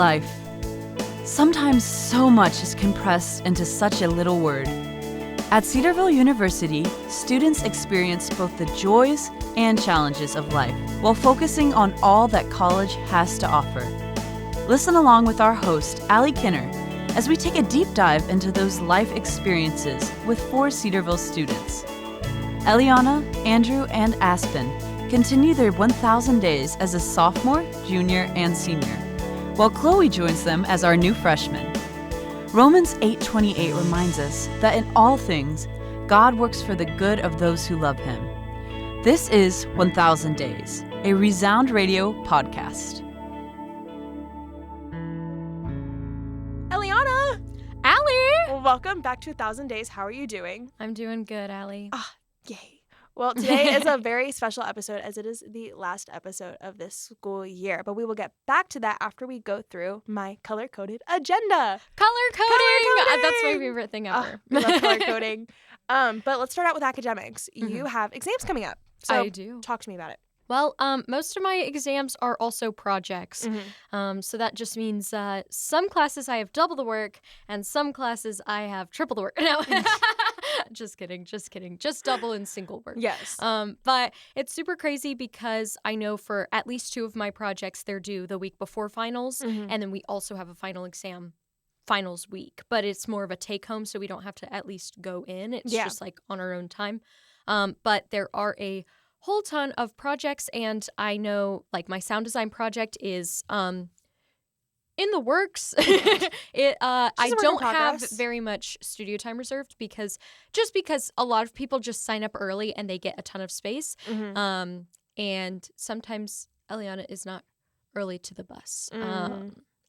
life. Sometimes so much is compressed into such a little word. At Cedarville University, students experience both the joys and challenges of life while focusing on all that college has to offer. Listen along with our host, Allie Kinner, as we take a deep dive into those life experiences with 4 Cedarville students. Eliana, Andrew, and Aspen continue their 1,000 days as a sophomore, junior, and senior, while Chloe joins them as our new freshman. Romans 8:28 reminds us that in all things, God works for the good of those who love Him. This is 1,000 Days, a Resound Radio podcast. Eliana! Allie! Welcome back to 1,000 Days. How are you doing? I'm doing good, Allie. Yay. Well, today is a very special episode as it is the last episode of this school year. But we will get back to that after we go through my color-coded agenda. Color coding! That's my favorite thing ever. We love color coding. But let's start out with academics. Mm-hmm. You have exams coming up. So I do. Talk to me about it. Well, most of my exams are also projects. Mm-hmm. So that just means some classes I have double the work and some classes I have triple the work. No, just kidding. Just double and single work. Yes. But it's super crazy because I know for at least 2 of my projects, they're due the week before finals. Mm-hmm. And then we also have a final exam finals week. But it's more of a take home, so we don't have to at least go in. It's just like on our own time. But there are a whole ton of projects, and I know like my sound design project is in the works. I don't have very much studio time reserved because a lot of people just sign up early and they get a ton of space. Mm-hmm. And sometimes Eliana is not early to the bus.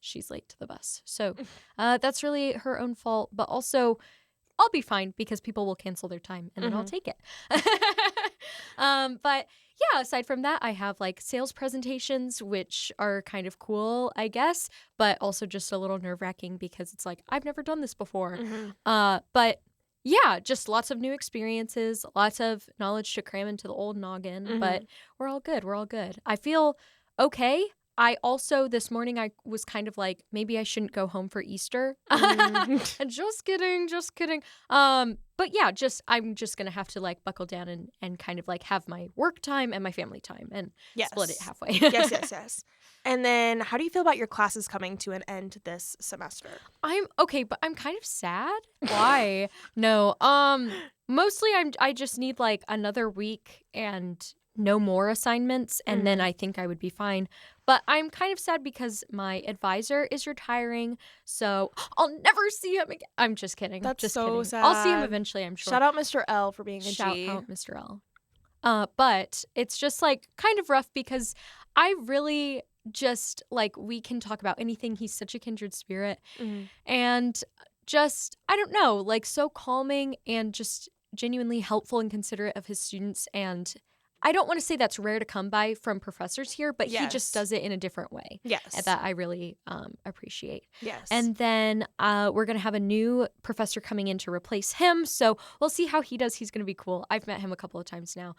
She's late to the bus. So that's really her own fault, but also I'll be fine because people will cancel their time and then I'll take it. But yeah, aside from that, I have like sales presentations, which are kind of cool, I guess, but also just a little nerve-wracking because it's like, I've never done this before. Mm-hmm. But yeah, just lots of new experiences, lots of knowledge to cram into the old noggin, but we're all good. I feel okay. I also, this morning, I was kind of like, maybe I shouldn't go home for Easter. Just kidding. But yeah, I'm just going to have to like buckle down and kind of like have my work time and my family time and split it halfway. Yes. And then how do you feel about your classes coming to an end this semester? I'm okay, but I'm kind of sad. Why? No, mostly I just need like another week and no more assignments, and then I think I would be fine. But I'm kind of sad because my advisor is retiring, so I'll never see him again. I'm just kidding. That's just so kidding. sad. I'll see him eventually, I'm sure. Shout out Mr. L for being a Shout G. out Mr. L. But it's just like kind of rough because I really just like we can talk about anything. He's such a kindred spirit, and just I don't know, like so calming and just genuinely helpful and considerate of his students. And I don't want to say that's rare to come by from professors here, but he just does it in a different way. Yes. That I really appreciate. Yes. And then we're going to have a new professor coming in to replace him. So we'll see how he does. He's going to be cool. I've met him a couple of times now.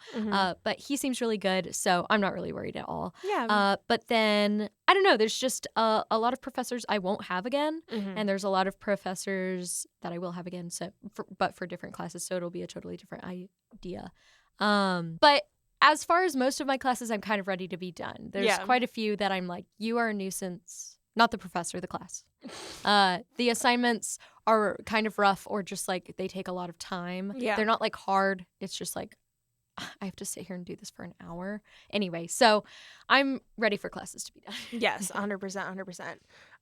But he seems really good. So I'm not really worried at all. Yeah. But then, I don't know, there's just a lot of professors I won't have again. And there's a lot of professors that I will have again, but for different classes. So it'll be a totally different idea. But as far as most of my classes, I'm kind of ready to be done. There's quite a few that I'm like, you are a nuisance. Not the professor, the class. The assignments are kind of rough or just like they take a lot of time. Yeah. They're not like hard. It's just like, I have to sit here and do this for an hour. Anyway, so I'm ready for classes to be done. Yes, 100%.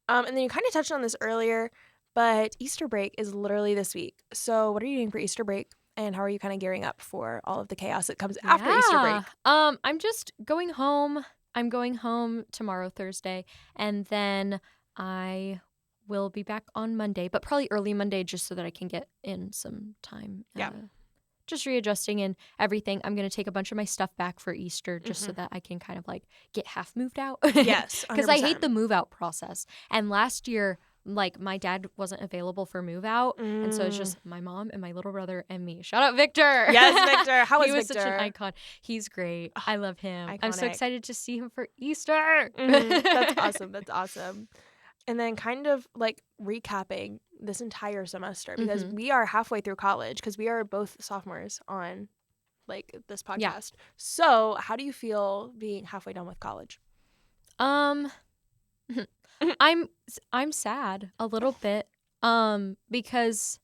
And then you kind of touched on this earlier, but Easter break is literally this week. So what are you doing for Easter break? And how are you kind of gearing up for all of the chaos that comes after Easter break? I'm just going home. I'm going home tomorrow, Thursday, and then I will be back on Monday, but probably early Monday just so that I can get in some time. Just readjusting and everything. I'm going to take a bunch of my stuff back for Easter just so that I can kind of like get half moved out. Yes, 100%. Because I hate the move out process. And last year, like my dad wasn't available for move out, and so it's just my mom and my little brother and me. Shout out Victor. Yes, Victor. How was He was Victor? such an icon. He's great. I love him. Iconic. I'm so excited to see him for Easter. That's awesome. And then kind of like recapping this entire semester, because we are halfway through college, because we are both sophomores on like this podcast. Yeah. So how do you feel being halfway done with college? I'm sad a little bit because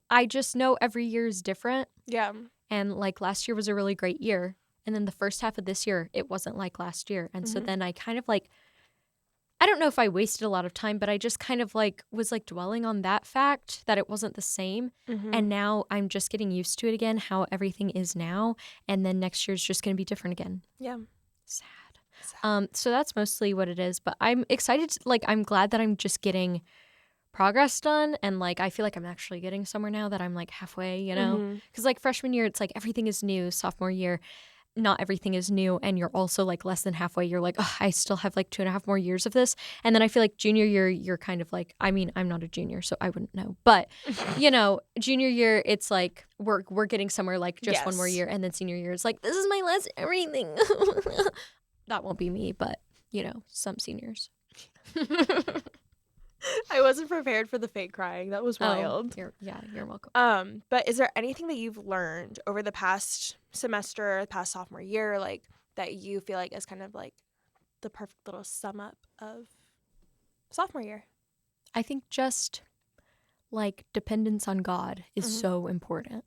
I just know every year is different. Yeah. And like last year was a really great year. And then the first half of this year, it wasn't like last year. And so then I kind of like, I don't know if I wasted a lot of time, but I just kind of like was like dwelling on that fact that it wasn't the same. And now I'm just getting used to it again, how everything is now. And then next year's just going to be different again. Yeah. Sad. So that's mostly what it is. But I'm excited. Like, I'm glad that I'm just getting progress done. And like, I feel like I'm actually getting somewhere now that I'm like halfway, you know? Because like freshman year, it's like everything is new. Sophomore year, not everything is new, and you're also like less than halfway. You're like, oh, I still have like 2.5 more years of this. And then I feel like junior year, you're kind of like, I mean, I'm not a junior, so I wouldn't know. But, you know, junior year, it's like we're getting somewhere like just one more year. And then senior year is like, this is my last everything. That won't be me, but, you know, some seniors. I wasn't prepared for the fake crying. That was wild. You're welcome. But is there anything that you've learned over the past semester, the past sophomore year, like that you feel like is kind of like the perfect little sum up of sophomore year? I think just like dependence on God is so important.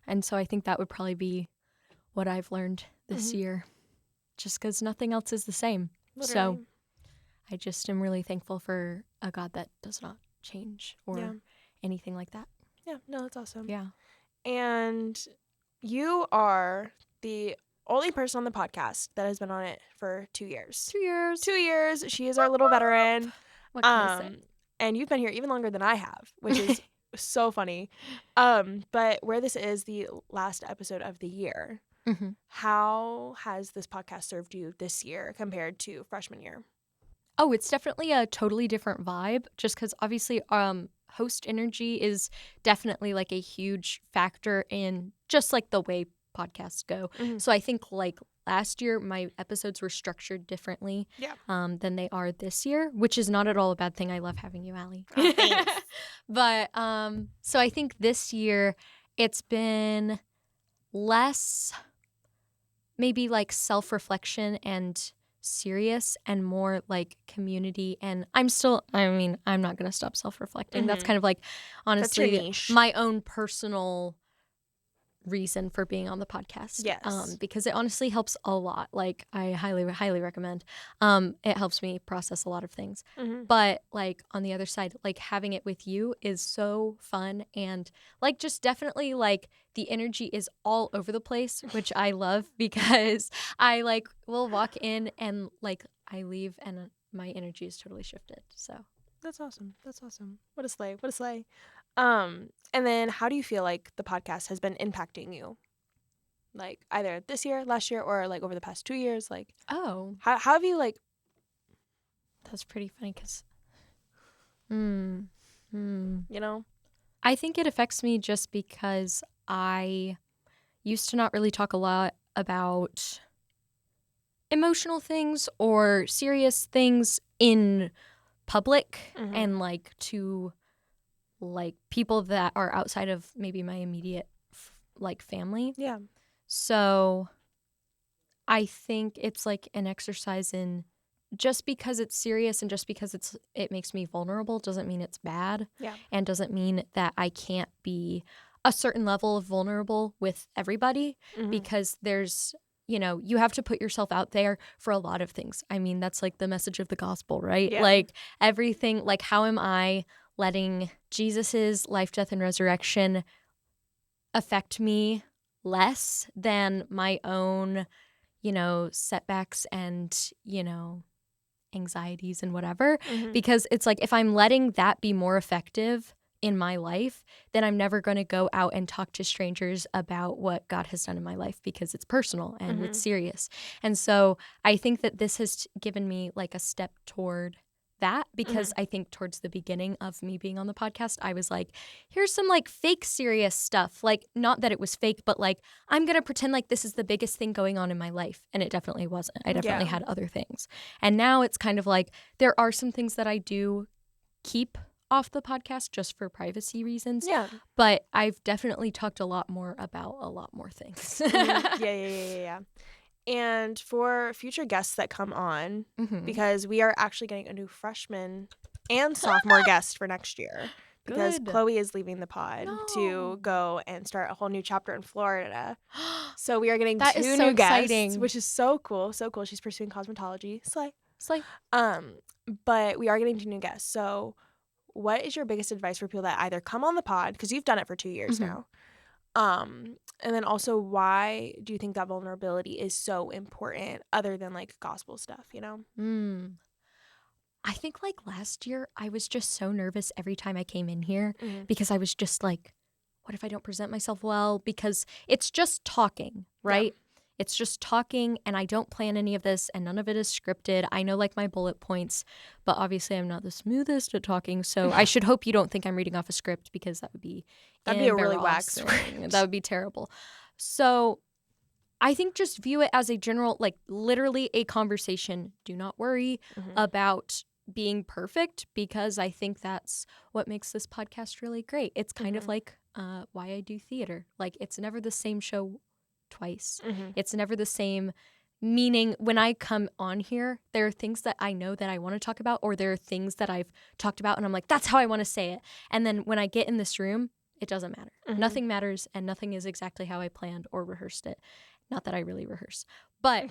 And so I think that would probably be what I've learned this year, just because nothing else is the same. Literally. So I just am really thankful for a God that does not change or anything like that. Yeah, no, that's awesome. Yeah. And you are the only person on the podcast that has been on it for 2 years. 2 years. 2 years. She is our little veteran. What can I say? And you've been here even longer than I have, which is so funny. But where this is the last episode of the year, how has this podcast served you this year compared to freshman year? Oh, it's definitely a totally different vibe, just because obviously host energy is definitely like a huge factor in just like the way podcasts go. So I think like last year my episodes were structured differently than they are this year, which is not at all a bad thing. I love having you, Allie. Oh, thanks. But so I think this year it's been less maybe like self-reflection and serious and more like community. And I'm not going to stop self-reflecting. That's kind of like, honestly, my own personal reason for being on the podcast. Yes. Because it honestly helps a lot. Like, I highly recommend. It helps me process a lot of things. But like on the other side, like having it with you is so fun, and like just definitely like the energy is all over the place, which I love, because I like will walk in and like I leave and my energy is totally shifted. So that's awesome. What a slay. And then how do you feel like the podcast has been impacting you? Like either this year, last year, or like over the past 2 years? Like, how have you like? That's pretty funny because, you know, I think it affects me just because I used to not really talk a lot about emotional things or serious things in public and like to like people that are outside of maybe my immediate like family. Yeah. So I think it's like an exercise in just because it's serious and just because it makes me vulnerable doesn't mean it's bad. Yeah. And doesn't mean that I can't be a certain level of vulnerable with everybody, because there's, you know, you have to put yourself out there for a lot of things. I mean, that's like the message of the gospel, right? Yeah. Like everything, like how am I letting Jesus's life, death, and resurrection affect me less than my own, you know, setbacks and, you know, anxieties and whatever. Because it's like if I'm letting that be more effective in my life, then I'm never going to go out and talk to strangers about what God has done in my life, because it's personal and it's serious. And so I think that this has given me like a step toward that because I think towards the beginning of me being on the podcast, I was like, here's some like fake serious stuff. Like, not that it was fake, but like, I'm going to pretend like this is the biggest thing going on in my life. And it definitely wasn't. I definitely had other things. And now it's kind of like, there are some things that I do keep off the podcast just for privacy reasons. Yeah. But I've definitely talked a lot more about a lot more things. Yeah. And for future guests that come on, because we are actually getting a new freshman and sophomore guest for next year, because Chloe is leaving the pod to go and start a whole new chapter in Florida. So we are getting that two is so new exciting. guests, which is so cool. So cool. She's pursuing cosmetology. Slay. Like, But we are getting two new guests. So what is your biggest advice for people that either come on the pod, because you've done it for 2 years now, and then also, why do you think that vulnerability is so important other than like gospel stuff, you know? I think like last year, I was just so nervous every time I came in here because I was just like, what if I don't present myself well? Because it's just talking, right? Yeah. It's just talking, and I don't plan any of this, and none of it is scripted. I know like my bullet points, but obviously I'm not the smoothest at talking, so I should hope you don't think I'm reading off a script, because that would be a really whack script. That would be terrible. So I think just view it as a general, like literally a conversation. Do not worry about being perfect, because I think that's what makes this podcast really great. It's kind of like why I do theater. Like, it's never the same show twice. It's never the same, meaning when I come on here, there are things that I know that I want to talk about, or there are things that I've talked about and I'm like, that's how I want to say it. And then when I get in this room, it doesn't matter. Nothing matters, and nothing is exactly how I planned or rehearsed it. Not that I really rehearse, but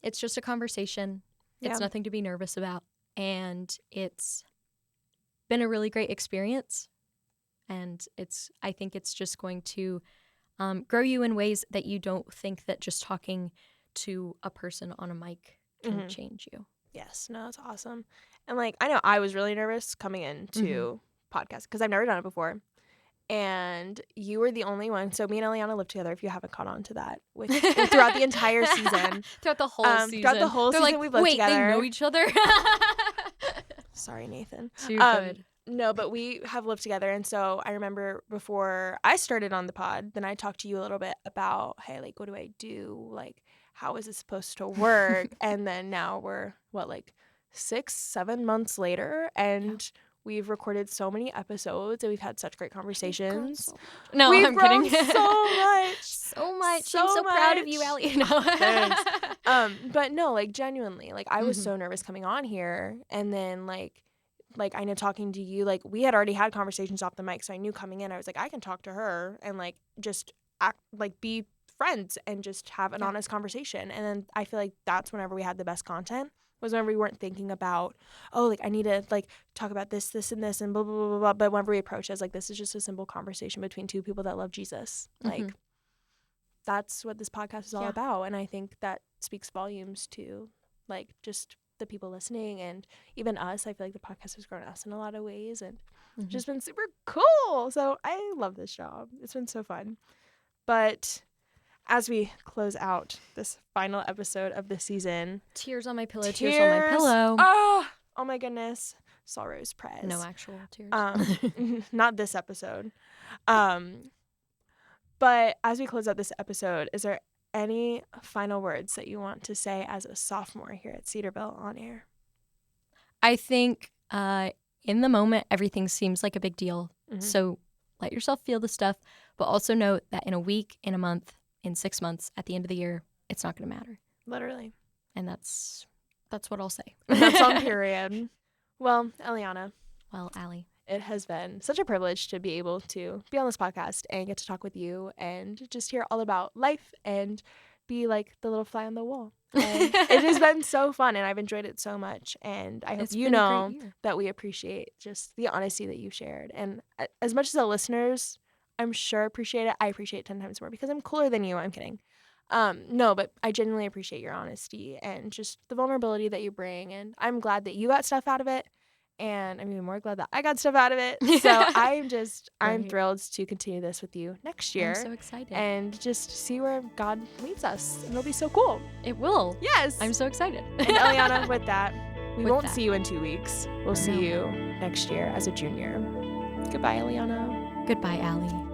it's just a conversation. It's nothing to be nervous about, and it's been a really great experience. And I think it's just going to grow you in ways that you don't think that just talking to a person on a mic can change you. Yes, no, that's awesome. And like, I know I was really nervous coming into podcast because I've never done it before. And you were the only one. So me and Eliana lived together, if you haven't caught on to that, throughout the entire season. Throughout the whole season. Throughout the whole season, like, we've lived together. Wait, they know each other? Sorry, Nathan. Too good. No, but we have lived together. And so I remember before I started on the pod, then I talked to you a little bit about, hey, like, what do I do? Like, how is it supposed to work? And then now we're, 6-7 months later, and we've recorded so many episodes, and we've had such great conversations. No, we've I'm grown kidding. so much. So much. I'm so proud of you, Ellie. No. Thanks. But no, like, genuinely, like, I was so nervous coming on here, and then like I know talking to you, like, we had already had conversations off the mic, so I knew coming in, I was like, I can talk to her and like just act like be friends and just have an honest conversation. And then I feel like that's whenever we had the best content, was whenever we weren't thinking about, oh, like, I need to like talk about this and this and blah blah blah blah. But whenever we approach it, as like, this is just a simple conversation between two people that love Jesus. Like, that's what this podcast is all about. And I think that speaks volumes to like just the people listening, and even us. I feel like the podcast has grown us in a lot of ways, and just been super cool. So I love this job. It's been so fun. But as we close out this final episode of the season, Tears on my pillow. Tears on my pillow. Oh my goodness. Sorrows press. No actual tears. Not this episode. But as we close out this episode, is there any final words that you want to say as a sophomore here at Cedarville on air? I think in the moment, everything seems like a big deal. So let yourself feel the stuff, but also know that in a week, in a month, in 6 months, at the end of the year, it's not going to matter. Literally. And that's what I'll say. That's on period. Well, Eliana. Well, Allie. It has been such a privilege to be able to be on this podcast and get to talk with you and just hear all about life and be like the little fly on the wall. And it has been so fun, and I've enjoyed it so much. And I hope you know that we appreciate just the honesty that you've shared. And as much as the listeners, I'm sure, appreciate it, I appreciate it 10 times more because I'm cooler than you. I'm kidding. No, but I genuinely appreciate your honesty and just the vulnerability that you bring. And I'm glad that you got stuff out of it. And I'm even more glad that I got stuff out of it. So I'm thrilled to continue this with you next year. I'm so excited. And just see where God leads us. And it'll be so cool. It will. Yes. I'm so excited. And Eliana, with that, We with won't that. see you in 2 weeks. We'll see No. you next year as a junior. Goodbye, Eliana. Goodbye, Allie.